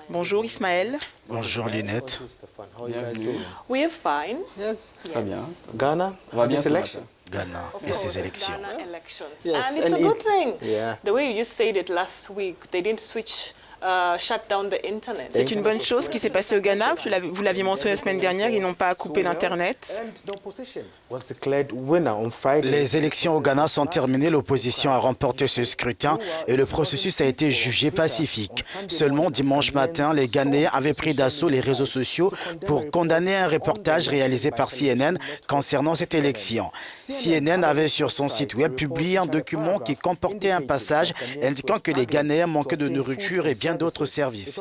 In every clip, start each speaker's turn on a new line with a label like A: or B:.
A: Bonjour Ismaël.
B: Bonjour Lunette.
C: Bienvenue.
D: We're fine.
C: Yes. Très bien.
E: Ghana,
C: Va bien
E: this
C: ce
E: election.
C: matin.
B: Ghana et ses élections.
D: Ghana elections.
E: Yes,
D: And it's
E: and
D: a good thing.
E: Yeah.
D: The way you just said it last week, they didn't shut down the internet.
A: C'est une bonne chose qui s'est passée au Ghana. Vous l'aviez mentionné la semaine dernière, ils n'ont pas coupé l'Internet.
E: And the opposition was declared winner on Friday.
B: Les élections au Ghana sont terminées, l'opposition a remporté ce scrutin et le processus a été jugé pacifique. Seulement dimanche matin, les Ghanéens avaient pris d'assaut les réseaux sociaux pour condamner un reportage réalisé par CNN concernant cette élection. CNN avait sur son site web publié un document qui comportait un passage indiquant que les Ghanéens manquaient de nourriture et bien d'autres services.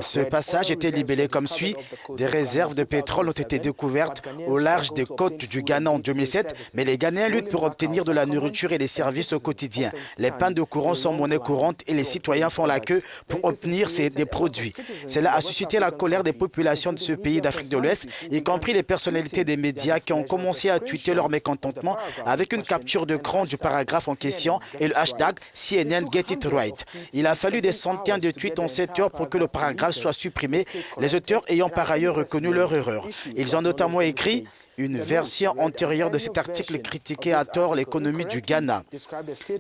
B: Ce passage était libellé comme suit. Des réserves de pétrole ont été découvertes au large des côtes du Ghana en 2007, mais les Ghanéens luttent pour obtenir de la nourriture et des services au quotidien. Les pannes de courant sont monnaie courante et les citoyens font la queue pour obtenir des produits. Cela a suscité la colère des populations de ce pays d'Afrique de l'Ouest, y compris les personnalités des médias qui ont commencé à tweeter leur mécontentement avec une capture d'écran du paragraphe en question et le hashtag CNN Get It Right. Il a fallu des centaines de tweets en 7 heures pour que le paragraphe soit supprimé, les auteurs ayant par ailleurs reconnu leur erreur. Ils ont notamment écrit « Une version antérieure de cet article critiquait à tort l'économie du Ghana.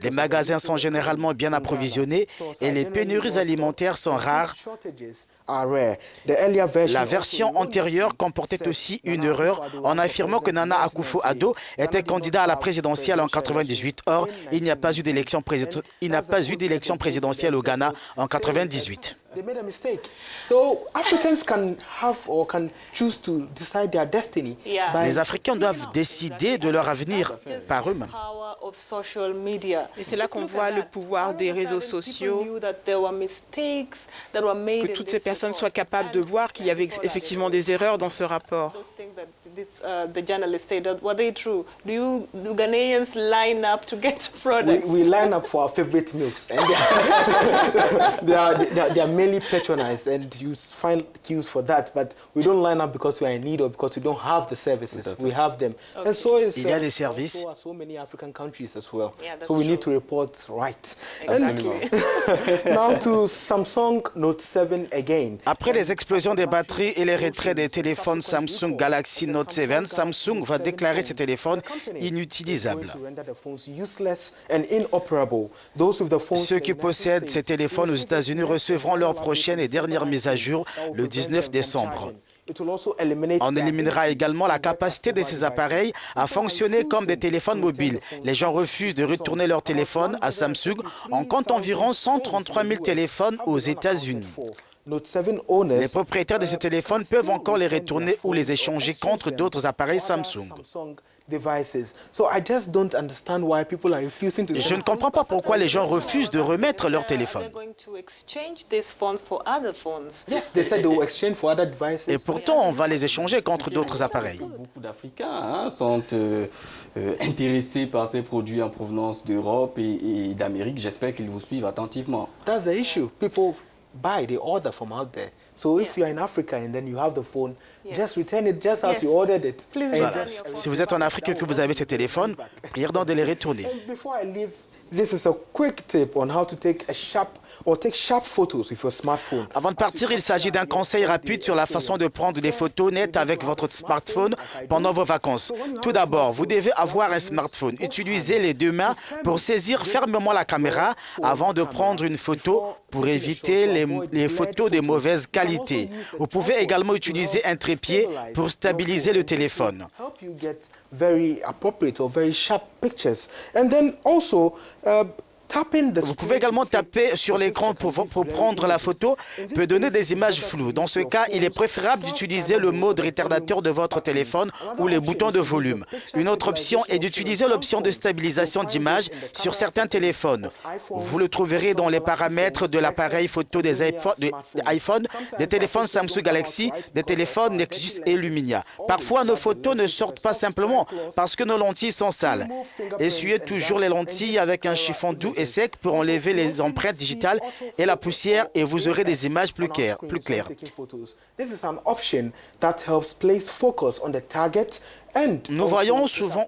B: Les magasins sont généralement bien approvisionnés et les pénuries alimentaires sont rares. La version antérieure comportait aussi une erreur en affirmant que Nana Akufo-Addo était candidat à la présidentielle en 1998. Or, il n'y a pas eu d'élection présidentielle au Ghana en 1998.
E: They made a mistake. So Africans can have or can choose to decide their destiny.
B: Les Africains doivent décider de leur avenir par eux-mêmes.
A: Et c'est là qu'on voit le pouvoir des réseaux sociaux, que toutes ces personnes soient capables de voir qu'il y avait effectivement des erreurs dans ce rapport.
D: The journalist said, were they true? Do Ghanaians line up to get products?
E: We line up for our favorite milks, and they are mainly patronized, and you find queues for that. But we don't line up because we are in need or because we don't have the services. We have them, and so is
B: Il y a des services.
E: So are so many African countries as well.
D: Yeah, that's
E: so we
D: true.
E: need to report right.
D: Exactly.
E: Now to Samsung Note 7 again.
B: Après les explosions des batteries et les retraits des téléphones Samsung Galaxy Note 7, Samsung va déclarer ces téléphones inutilisables. Ceux qui possèdent ces téléphones aux États-Unis recevront leur prochaine et dernière mise à jour le 19 décembre. On éliminera également la capacité de ces appareils à fonctionner comme des téléphones mobiles. Les gens refusent de retourner leur téléphone à Samsung. On compte environ 133 000 téléphones aux États-Unis. Les propriétaires de ces téléphones peuvent encore les retourner ou les échanger contre d'autres appareils Samsung. Je ne comprends pas pourquoi les gens refusent de remettre leur téléphone. Et pourtant, on va les échanger contre d'autres appareils.
C: Beaucoup d'Africains sont intéressés par ces produits en provenance d'Europe et d'Amérique. J'espère qu'ils vous suivent attentivement.
E: That's the issue. People buy, they order from out there. So if you're in Africa and then you have the phone, just return it just as you ordered it.
B: Voilà. Si vous êtes en Afrique et que vous avez ces téléphones, priez donc de les retourner.
E: And before I leave, this is a quick tip on how to take sharp photos with your smartphone.
B: Avant de partir, il s'agit d'un conseil rapide sur la façon de prendre des photos nettes avec votre smartphone pendant vos vacances. Tout d'abord, vous devez avoir un smartphone. Utilisez les deux mains pour saisir fermement la caméra avant de prendre une photo pour éviter les photos de mauvaise qualité. Vous pouvez également utiliser un trépied pour stabiliser le téléphone.
E: Help you get very appropriate or very sharp pictures. And then also,
B: Vous pouvez également taper sur l'écran pour prendre la photo, peut donner des images floues. Dans ce cas, il est préférable d'utiliser le mode retardateur de votre téléphone ou les boutons de volume. Une autre option est d'utiliser l'option de stabilisation d'image sur certains téléphones. Vous le trouverez dans les paramètres de l'appareil photo des iPhones, des téléphones Samsung Galaxy, des téléphones Nexus et Lumia. Parfois, nos photos ne sortent pas simplement parce que nos lentilles sont sales. Essuyez toujours les lentilles avec un chiffon doux et sec pour enlever les empreintes digitales et la poussière et vous aurez des images plus claires. Nous voyons souvent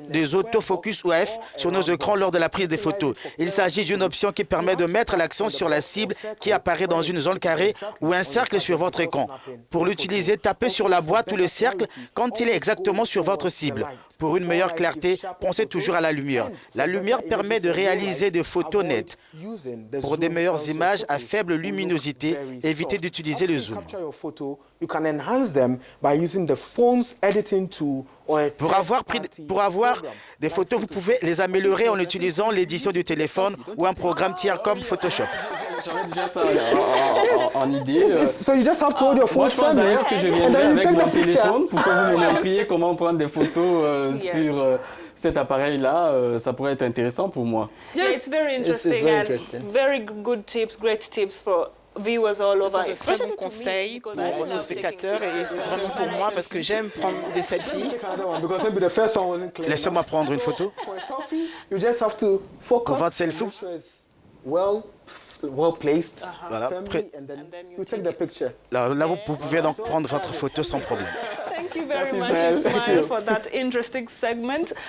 B: des autofocus OF sur nos écrans lors de la prise des photos. Il s'agit d'une option qui permet de mettre l'accent sur la cible qui apparaît dans une zone carrée ou un cercle sur votre écran. Pour l'utiliser, tapez sur la boîte ou le cercle quand il est exactement sur votre cible. Pour une meilleure clarté, pensez toujours à la lumière. La lumière permet de réaliser des photos nettes. Pour de meilleures images à faible luminosité, évitez d'utiliser le zoom. Pour avoir des photos, vous pouvez les améliorer en utilisant l'édition du téléphone ou un programme tiers comme Photoshop.
C: J'avais déjà ça en idée.
E: So you just have to hold your phone
C: Moi, je pense
E: firmly,
C: d'ailleurs que je
E: and
C: viendrai
E: then you
C: avec
E: take
C: mon
E: the picture.
C: téléphone pour que vous me montriez comment prendre des photos sur cet appareil-là. Ça pourrait être intéressant pour moi.
D: Yeah, it's very interesting.
E: very
D: and
E: interesting.
D: Very good tips, great tips for viewers all
A: Ce
D: over.
A: sont de très
D: especially
A: bons
D: to me,
A: conseils pour
D: because I
A: nos
D: love
A: spectateurs
D: taking
A: et
D: pictures.
A: vraiment pour moi parce que j'aime prendre des selfies.
E: Take another one, because maybe the first one wasn't clear
B: Laissez-moi
E: enough.
B: prendre une photo.
E: For a selfie, you just have to focus.
B: Pour votre selfie.
E: Make sure it's well placed,
B: Voilà.
E: firmly, and then you take the picture.
B: Là, vous pouvez donc prendre votre photo sans problème.
D: Thank you very
C: Merci,
D: much,
C: Ismaël. Thank
D: Ismail,
C: you.
D: for that interesting segment.